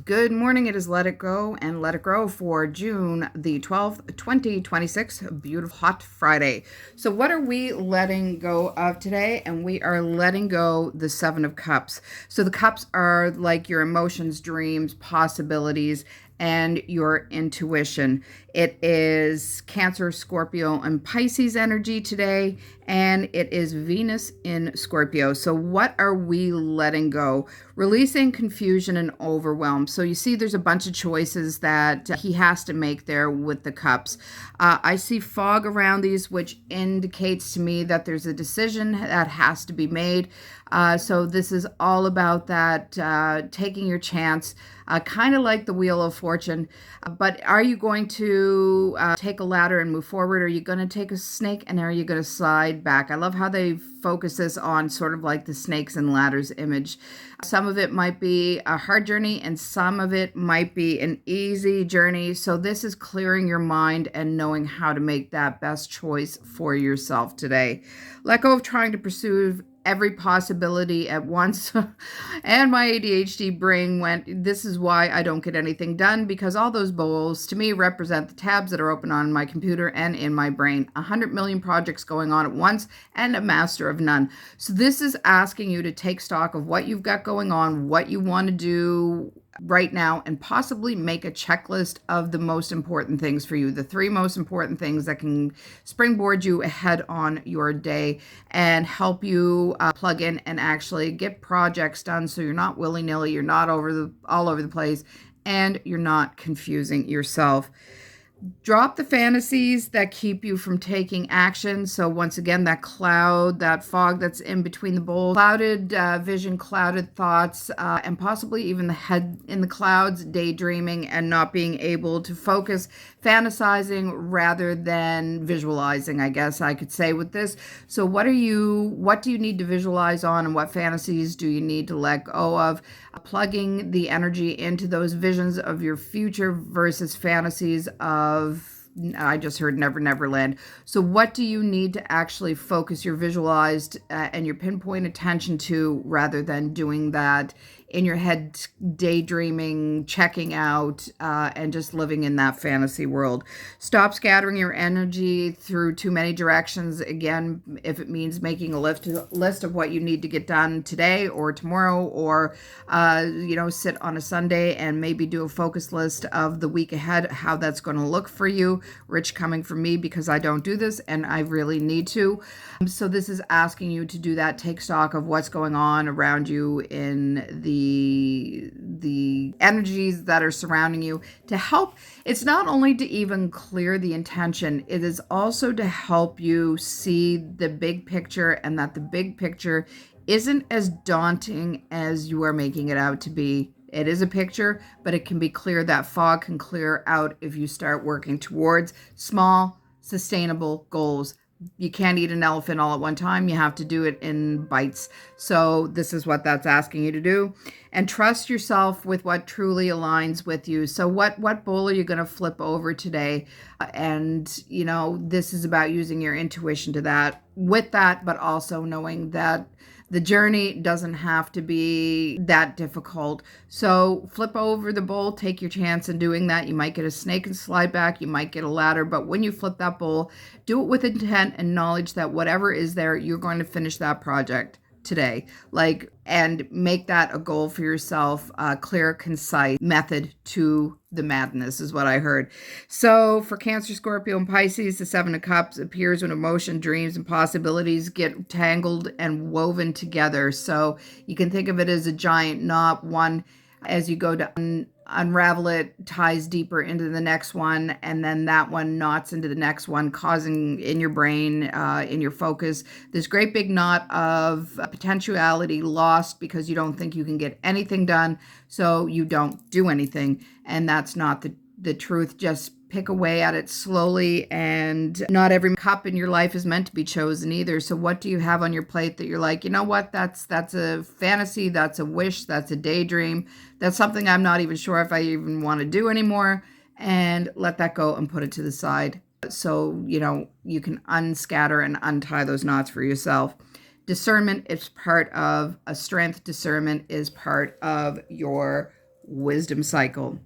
Good morning. It is Let It Go and Let It Grow for June the 12th, 2026. A beautiful hot Friday. So what are we letting go of today? And we are letting go the Seven of Cups. So the cups are like your emotions, dreams, possibilities, and your intuition. It is Cancer, Scorpio, and Pisces energy today, and it is Venus in Scorpio. So what are we letting go? Releasing confusion and overwhelm. So you see there's a bunch of choices that he has to make there with the cups. I see fog around these, which indicates to me that there's a decision that has to be made. So this is all about that, taking your chance, kind of like the Wheel of Fortune. But are you going to take a ladder and move forward? Or are you going to take a snake and are you going to slide back? I love how they focus this on sort of like the snakes and ladders image. Some of it might be a hard journey and some of it might be an easy journey. So this is clearing your mind and knowing how to make that best choice for yourself today. Let go of trying to pursue every possibility at once. And my ADHD brain went, this is why I don't get anything done, because all those bowls to me represent the tabs that are open on my computer and in my brain. 100 million projects going on at once and a master of none. So this is asking you to take stock of what you've got going on, what you want to do right now, and possibly make a checklist of the most important things for you, the three most important things that can springboard you ahead on your day and help you plug in and actually get projects done, so you're not willy-nilly, you're not all over the place, and you're not confusing yourself. Drop the fantasies that keep you from taking action. So once again, that cloud, that fog that's in between the bowls, clouded vision, clouded thoughts, and possibly even the head in the clouds, daydreaming and not being able to focus, fantasizing rather than visualizing, I guess I could say with this. So what do you need to visualize on, and what fantasies do you need to let go of? Plugging the energy into those visions of your future versus fantasies of, I just heard Never Never Land. So what do you need to actually focus your visualized and your pinpoint attention to, rather than doing that in your head, daydreaming, checking out, and just living in that fantasy world? Stop scattering your energy through too many directions. Again, if it means making a list of what you need to get done today or tomorrow, or sit on a Sunday and maybe do a focus list of the week ahead, how that's going to look for you. Rich coming from me, because I don't do this and I really need to. So this is asking you to do that. Take stock of what's going on around you in the energies that are surrounding you, to help. It's not only to even clear the intention, it is also to help you see the big picture, and that the big picture isn't as daunting as you are making it out to be. It is a picture, but it can be clear. That fog can clear out if you start working towards small, sustainable goals. You can't eat an elephant all at one time. You have to do it in bites. So this is what that's asking you to do. And trust yourself with what truly aligns with you. So what bowl are you going to flip over today? And, this is about using your intuition to that, with that, but also knowing that the journey doesn't have to be that difficult. So flip over the bowl, take your chance in doing that. You might get a snake and slide back. You might get a ladder. But when you flip that bowl, do it with intent and knowledge that whatever is there, you're going to finish that project today. And make that a goal for yourself. A clear, concise method to the madness is what I heard. So for Cancer, Scorpio, and Pisces, the Seven of Cups appears when emotion, dreams, and possibilities get tangled and woven together. So you can think of it as a giant knot. One, as you go to unravel it, ties deeper into the next one, and then that one knots into the next one, causing in your brain, in your focus, this great big knot of potentiality lost, because you don't think you can get anything done, so you don't do anything. And that's not the truth. Just pick away at it slowly, and not every cup in your life is meant to be chosen either. So what do you have on your plate that you're like, you know what, that's a fantasy, that's a wish, that's a daydream, that's something I'm not even sure if I even want to do anymore, and let that go and put it to the side, so you can unscatter and untie those knots for yourself. Discernment is part of a strength. Discernment is part of your wisdom cycle.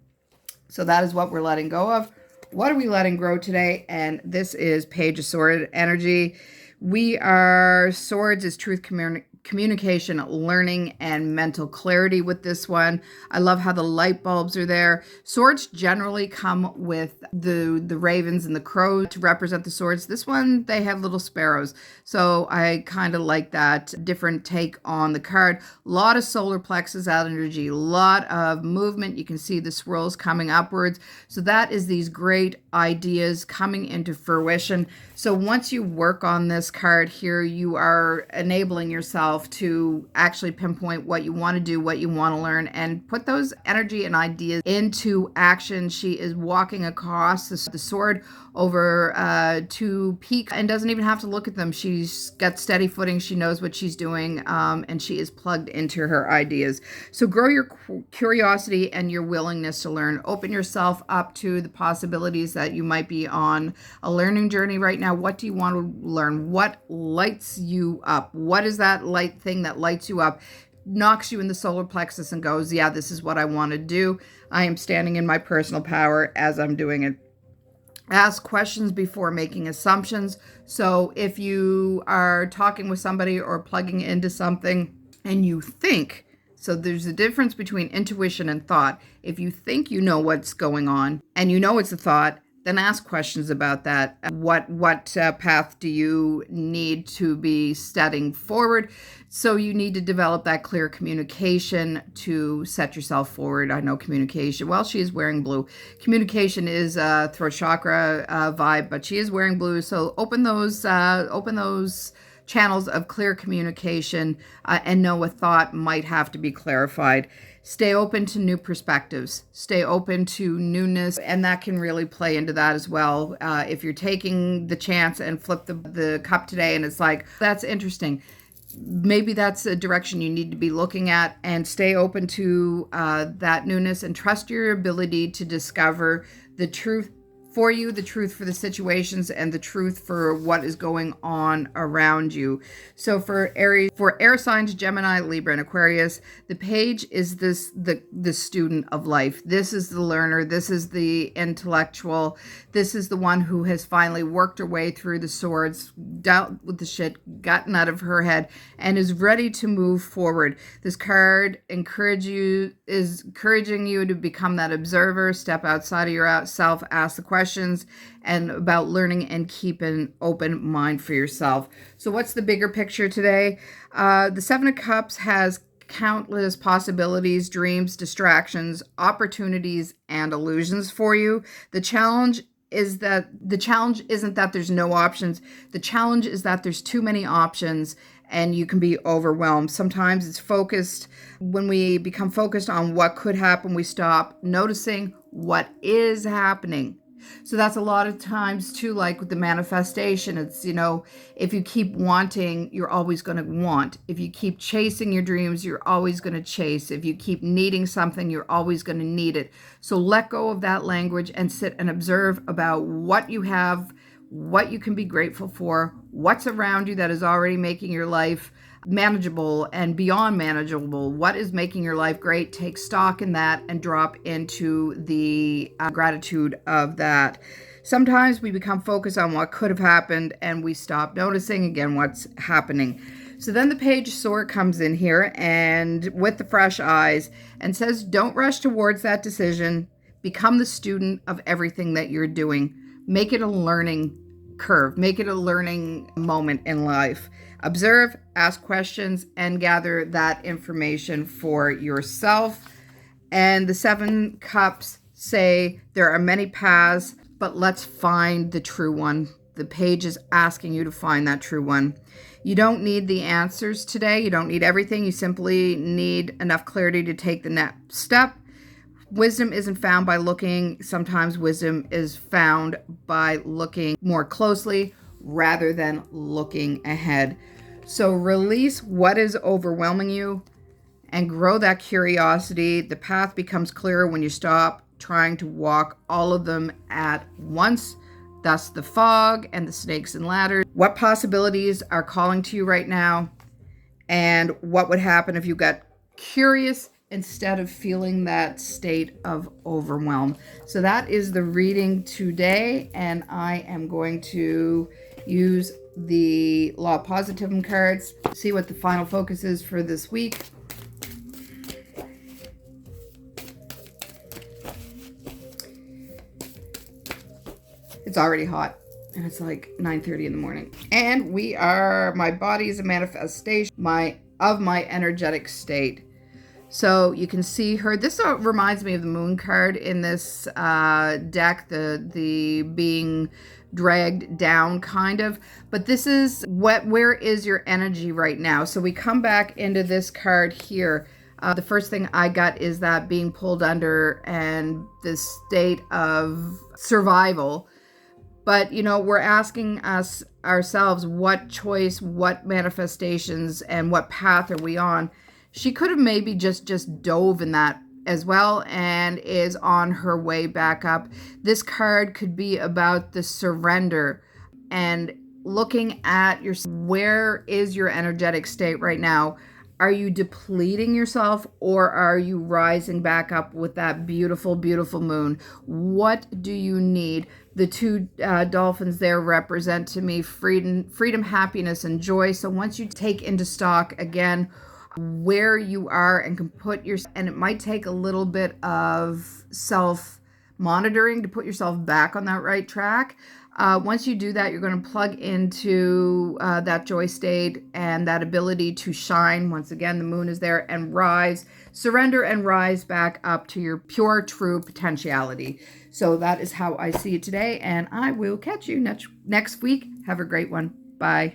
So that is what we're letting go of. What are we letting grow today? And this is Page of Swords energy. Swords is truth, communication, learning, and mental clarity with this one. I love how the light bulbs are there. Swords generally come with the ravens and the crows to represent the swords. This one, they have little sparrows. So I kind of like that different take on the card. A lot of solar plexus out energy, a lot of movement. You can see the swirls coming upwards. So that is these great ideas coming into fruition. So once you work on this card here, you are enabling yourself to actually pinpoint what you want to do, what you want to learn, and put those energy and ideas into action. She is walking across the sword over to peak and doesn't even have to look at them. She's got steady footing. She knows what she's doing, and she is plugged into her ideas. So grow your curiosity and your willingness to learn. Open yourself up to the possibilities that you might be on a learning journey right now. What do you want to learn? What lights you up? What is that light thing that lights you up, knocks you in the solar plexus and goes, yeah, this is what I want to do. I am standing in my personal power as I'm doing it. Ask questions before making assumptions. So if you are talking with somebody or plugging into something and you think, so there's a difference between intuition and thought. If you think you know what's going on and you know it's a thought, then ask questions about that. What path do you need to be stepping forward? So you need to develop that clear communication to set yourself forward. I know communication. Well, she is wearing blue. Communication is a throat chakra vibe, but she is wearing blue. So open those channels of clear communication and know a thought might have to be clarified. Stay open to new perspectives. Stay open to newness, and that can really play into that as well. If you're taking the chance and flip the cup today and it's like, that's interesting, maybe that's a direction you need to be looking at, and stay open to that newness and trust your ability to discover the truth for you, the truth for the situations, and the truth for what is going on around you. So for Aries, for air signs, Gemini, Libra, and Aquarius, the page is the student of life. This is the learner. This is the intellectual. This is the one who has finally worked her way through the swords, dealt with the shit, gotten out of her head, and is ready to move forward. This card is encouraging you to become that observer, step outside of yourself, ask the questions, and about learning and keep an open mind for yourself. So what's the bigger picture today? The Seven of Cups has countless possibilities, dreams, distractions, opportunities, and illusions for you. The challenge isn't that there's no options. The challenge is that there's too many options and you can be overwhelmed. Sometimes it's focused. When we become focused on what could happen, we stop noticing what is happening. So that's a lot of times too, like with the manifestation, it's, if you keep wanting, you're always going to want. If you keep chasing your dreams, you're always going to chase. If you keep needing something, you're always going to need it. So let go of that language and sit and observe about what you have, what you can be grateful for, what's around you that is already making your life manageable and beyond manageable. What is making your life great? Take stock in that and drop into the gratitude of that. Sometimes we become focused on what could have happened and we stop noticing again what's happening. So then the Page of Swords comes in here and with the fresh eyes and says, don't rush towards that decision. Become the student of everything that you're doing. Make it a learning curve. Make it a learning moment in life. Observe, ask questions, and gather that information for yourself. And the Seven Cups say there are many paths, but let's find the true one. The page is asking you to find that true one. You don't need the answers today. You don't need everything. You simply need enough clarity to take the next step. Wisdom isn't found by looking. Sometimes wisdom is found by looking more closely rather than looking ahead. So release what is overwhelming you and grow that curiosity. The path becomes clearer when you stop trying to walk all of them at once. Thus the fog and the snakes and ladders. What possibilities are calling to you right now? And what would happen if you got curious instead of feeling that state of overwhelm. So that is the reading today, and I am going to use the Law of Positivism cards, see what the final focus is for this week. It's already hot, and it's like 9:30 in the morning. And my body is a manifestation of my energetic state. So you can see her. This reminds me of the moon card in this deck, the being dragged down kind of. But this is where is your energy right now? So we come back into this card here. The first thing I got is that being pulled under and this state of survival. But, we're asking ourselves what choice, what manifestations, and what path are we on? She could have maybe just dove in that as well and is on her way back up. This card could be about the surrender and looking at where is your energetic state right now? Are you depleting yourself, or are you rising back up with that beautiful, beautiful moon? What do you need? The two dolphins there represent to me freedom, happiness, and joy. So once you take into stock again where you are and can and it might take a little bit of self-monitoring to put yourself back on that right track. Once you do that, you're going to plug into that joy state and that ability to shine. Once again, the moon is there, and surrender and rise back up to your pure, true potentiality. So that is how I see it today, and I will catch you next week. Have a great one. Bye.